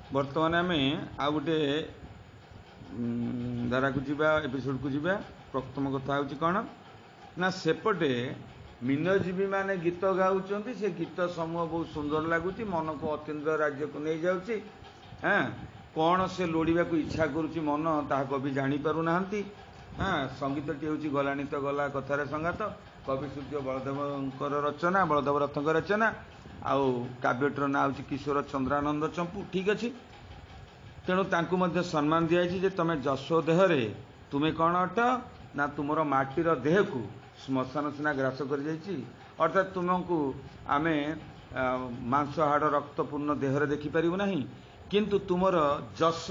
बर्तमान आम आ गोटे धारा को जीवा एपिसोड को जीवा। प्रथम कथा हूँ कौन ना सेपटे मीनजीवी माने गीत गाँव से गीत समूह बहुत सुंदर लगुच मन को अतीन्द्र राज्य को नहीं जाऊँगी। हाँ कौन से लोड़ा को इच्छा करुच्ची मन ता कवि जापार ना। हाँ संगीतटी हूँ गलानी तो गला कथार संगात कवि सूर्य बलदेवर रचना बलदेव रथ रचना आउ काव्यटर ना हूँ किशोर चंद्रानंद चंपू। ठीक अच्छे तेणु तांकु मध्य सम्मान दिखाई जे तुम जशो देहरे तुम्हें कौन अट ना तुमर माटीर देह को श्मशान सीना ग्रास कर अर्थात तुमको आम मांस हाड़ रक्तपूर्ण देहरे देखिपर ना किंतु तुमर जश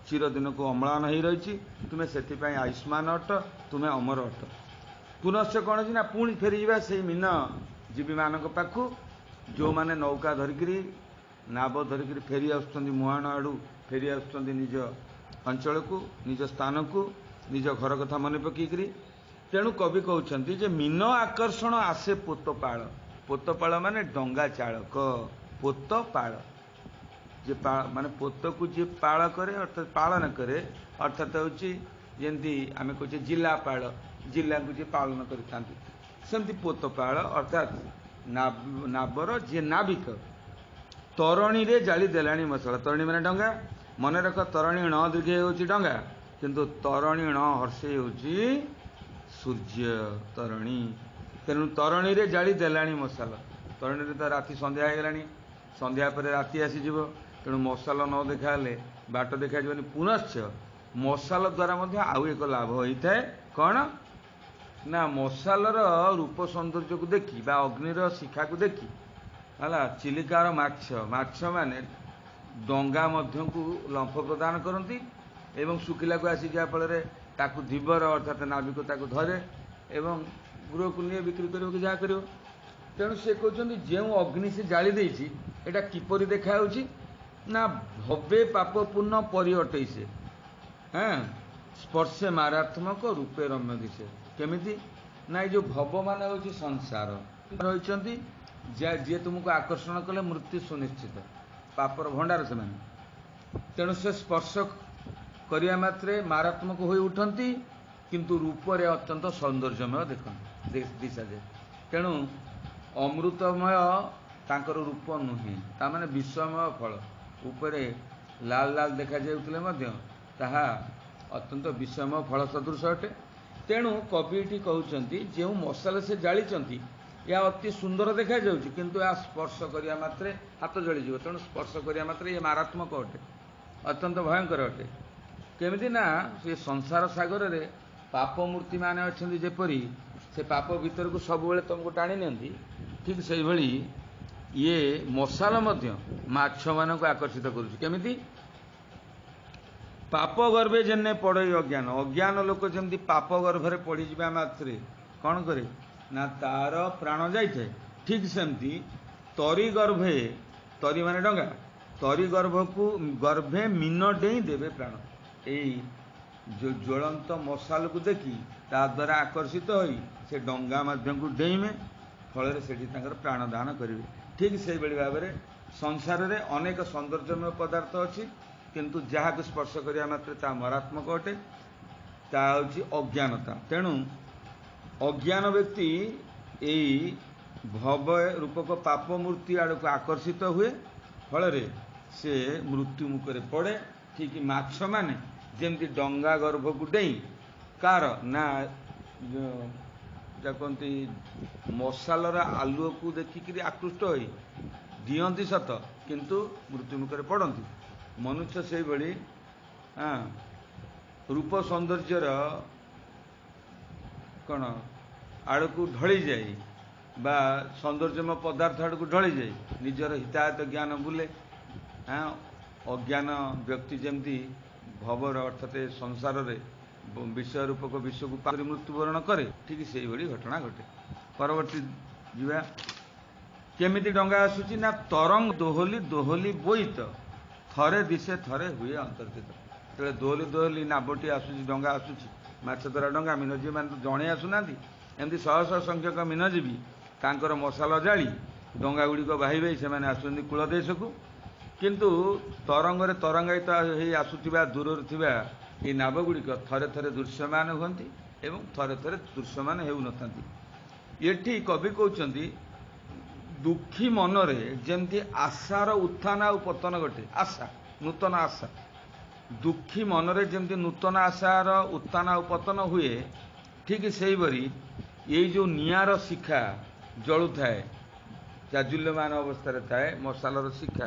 चिरदिन को अम्लान हो रही तुम्हें से आयुष्मान अट तुम्हें अमर अट। पुनश्च कौन अच्छी ना पुणी फेरी से मीन जीवी मान पाखु जो मैंने नौका धरिकी नाव धरिकी फेरी आस मुहाण आड़ू फेरी आस निज अंचल को निज स्थान को निज घर कथा मन पकईकरी। तेणु कवि कहते जे मीन आकर्षण आसे पोतपाल। पोतपाल माने डंगा चालक पोतपाल जे माने पोत को जी पाल करे अर्थात पालन करे अर्थात हूँ जमी आम कहे जिलापाल जिला को जी पालन करती पोतपाल अर्थात नावर जी नाविक तरणी रे जाली देलाणी मसला। तरणी माने डंगा मन रख तरणी न दीर्घ हूँ डंगा किंतु तरणी न हर्षे हूँ सूर्य तरणी। तेणु तरणी रे जाली देलाणी मसाला तरणी रे तो राति संध्या हो गलानी संध्या पर राति आसीज तेणु मसाल न देखा बाट देखा पुनश्च मसाल द्वारा आउ एक लाभ होता है कौन ना मसालर रूप सौंदर्य को देखी बा अग्निर शिखा को देखी है चिलिकार माछ माने डंगा मध्य को लंफ प्रदान करती एवं शुखिला को आसी जा फल ताकू धीवर अर्थात नाविक ताकू धरे एवं गृह को नहीं बिक्री कर जहाँ कर। तेणु से कहते जो अग्नि से जाली देती एटा किपरि देखा ना भव्य पापपूर्ण परि अटे से। हाँ स्पर्शे मारात्मक रूपे रम्य दिशे केमिति ना जो भव मान हूँ संसार रही जी तुमको आकर्षण कले मृत्यु सुनिश्चित पापर भंडार से तेणु से स्पर्श करिया मात्रे मारात्मक हो उठती किंतु रूपरे अत्यंत सौंदर्यमय देखते दिशा जाए। तेणु अमृतमय तांकर रूप नुहे ताने विषमय फल उपरे लाल लाल देखा जाउतले ताहा अत्यंत विषमय फल सदृश अटे। तेणु कविटी कहते जो मसाला से जाली या अति सुंदर देखा जाउछि किंतु या स्पर्श करिया मात्रे हाथ जली जीव। तेणु स्पर्श करिया मात्रे ये मारात्मक अटे अत्यंत भयंकर अटे। केमिति ना से संसार सागर रे पाप मूर्ति माने अछंती जेपरी से पाप भीतर को सब बेले तुमको टाणी नियंती ठीक से भली ये मसाला मध्य माछ मान को आकर्षित करुछि। केमिति पाप गर्भे जेने पड़े अज्ञान अज्ञान लोक जमी पाप गर्भरे पड़ जा मात्रे कौन करे ना तार प्राण जाए ठीक सेमती तरी गर्भे तरी माने डंगा तरी गर्भ को गर्भे मीन डे देवे प्राण यही जो ज्वलंत मसाल को देखी ता द्वारा आकर्षित होई से डंगा मध्यम को डेइमे फल से प्राण दान करेंगे। ठीक से भाव में संसार रे अनेक सौंदर्यमय पदार्थ अच्छी किंतु जहाँ को स्पर्श करिया मात्रे ता मारात्मक अटे ता हूँ अज्ञानता। तेणु अज्ञान व्यक्ति यही भव रूपक पाप मूर्ति आड़ को आकर्षित हुए फल से मृत्यु मुखरे पड़े। ठीक माछ माने जमती डंगा गर्भ को डेई कार ना कहती मसालर आलुओ को देखिक आकृष्ट हो दियंती सत किंतु मृत्यु मुखरे पड़ती। मनुष्य से भली हाँ रूप सौंदर्यर कौन आड़ को ढली जाए बा सौंदर्यमय पदार्थ आड़ को ढली जाए निजर हितायत ज्ञान बुले। हाँ अज्ञान व्यक्ति जमती भवर अर्थात संसार रे विषय रूपक विश्व को पारी मृत्युवरण करे ठीक से ही घटना घटे। परवर्ती जीवा केमिति डंगा आसुची ना तरंग दोहली दोहली बोईत थरे दिशे थरे हुए अंतर्थित। तेरे दोहली दोहली नावटी आसुची डंगा आसुची माछ धरा डंगा मीनजीवी मैंने तो जड़े आसुना एमती शह शह संख्यक मीनजीवी तांकर मसाला जाली डंगा गुड़िक बाही बाही से आसुच्च कूल देश को किंतु तरंगरे तरंगायित होई आसुथिबा दूरରୁ थिबा ए नावगुड़िक थरे थरे दृश्यमान हुअन्ति एवं थरे थरे दृश्यमान हेउ नथांती। एठी कवि कहउचंती दुखी मनरे जेमती आशार उत्थान और पतन घटे, आशा नूतन आशा, दुखी मनरे जेमती नूतन आशार उत्थान और पतन हुए, ठीक से बरी ये जो नियार शिखा जलु थाए चाजुल्यमान अवस्था थाए मशालर शिखा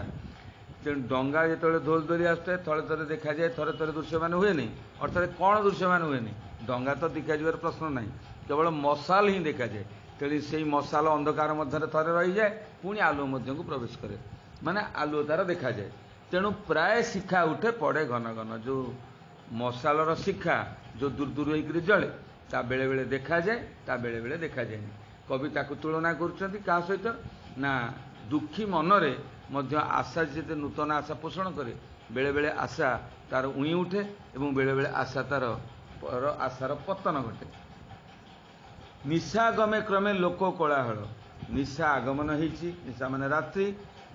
तेणु डंगा जो धोल धोली आसुए थरे थरे देखा जाए थरे थरे दृश्यमान हुए नहीं। अर्थात कौन दृश्यमान हुए नहीं, डंगा तो देखा जावर प्रश्न नहीं, केवल मशाल ही देखा जाए। तेणु से मशाल अंधकार मध्य थरे रही जाए पुणी आलुओ मध्य को प्रवेश करे, माने आलुओ तार देखा जाए। तेणु प्राय शिखा उठे पड़े घन घन, जो मशालर शिखा जो दूर दूर होकर जले ता बेले बेले देखा जाए, ता बेले बेले देखा जाए। कवि ताकू तुलना करुछंती का सहित ना दुखी मनरे मध्य आशा जे नूतन आशा पोषण करे, बेले बेले आशा तार उई उठे एवं बेले बेले आशा तार आशार पतन घटे। निशा गमे क्रमे लोक कोलाहल, निशा आगमन होईछि, निशा माने रात्रि,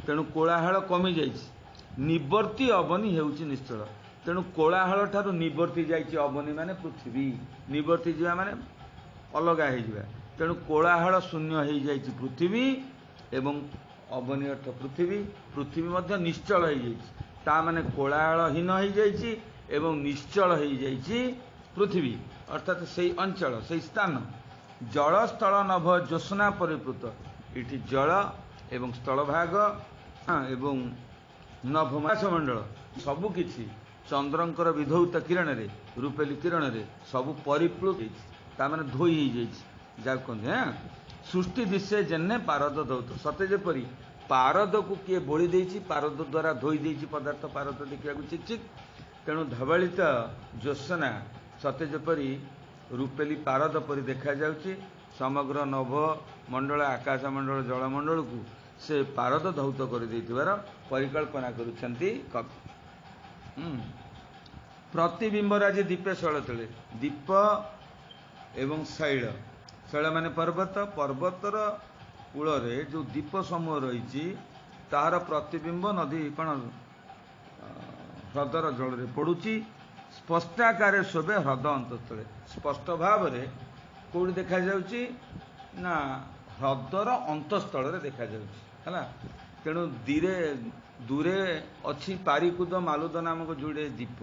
तेणु कोलाहल कमी जाइछि, निवर्ती अवनी हेउछि निश्चल। तेणु कोलाहल ठारू निवर्ती जाइछि अवनी माने पृथ्वी, निवर्ती जीवा माने अलगा हो जावा। तेणु कोलाहल शून्य हो जाइछि पृथ्वी एवं अवनी अर्थ पृथ्वी, पृथ्वी मध्य निश्चल हो जाइछि, ता माने कोलाहलहीन हो जाइछि एवं निश्चल हो जाइछि पृथ्वी, अर्थात सेई अंचल सेई स्थान। जल स्थल नभ ज्योत्स्ना परिप्लुत, इठी जल एवं स्थल भाग एवं नभमासमंडल सबुकिछि चंद्रंकर विधौत किरण रे रूपेली किरण रे सबु परिप्लुत तामाने धोई हो जाइछि। जा कहते सृष्टि दिशे जेने पारद धौत, सते जेपरी पारद को किए बोली देइछि, पारद द्वारा धोई देइछि पदार्थ, पारद देखा चिक चिक। तेणु धवलित ज्योत्स्ना सते जेपरी रूपेली पारद परी देखा जाउछि। समग्र नभ मंडल आकाश मंडल जलमंडल को से पारद धौत कर देइथिबार परिकल्पना करुछंती कवि। प्रतिबिंब राजी दीपे शैल तले, दीप एवं शैल, शैल माने पर्वत, पर्वतर कूलरे जो दीप समूह रही तार प्रतिबिंब नदी कण ह्रदर जल पड़ुची, स्पष्टाकार शोभे ह्रद अंतस्थले, स्पष्ट भाव में कौटी देखा जाउची ना ह्रदर अंतस्थल देखा जाउची हैला। तेणु धीरे दूरे अच्छी पारिकुद मालुद नामक जोड़े दीप,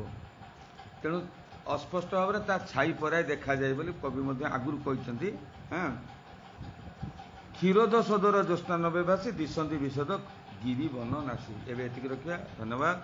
तेणु अस्पष्ट भाव में ता छाई पराय देखा जाए बोली कवि मध्य आगुरी कहते। हाँ, क्षीरोद सदर ज्योत्स्ना नभे भासी दिशंती विशद गिरी वन नासी। एवं एतिक रखिया, धन्यवाद।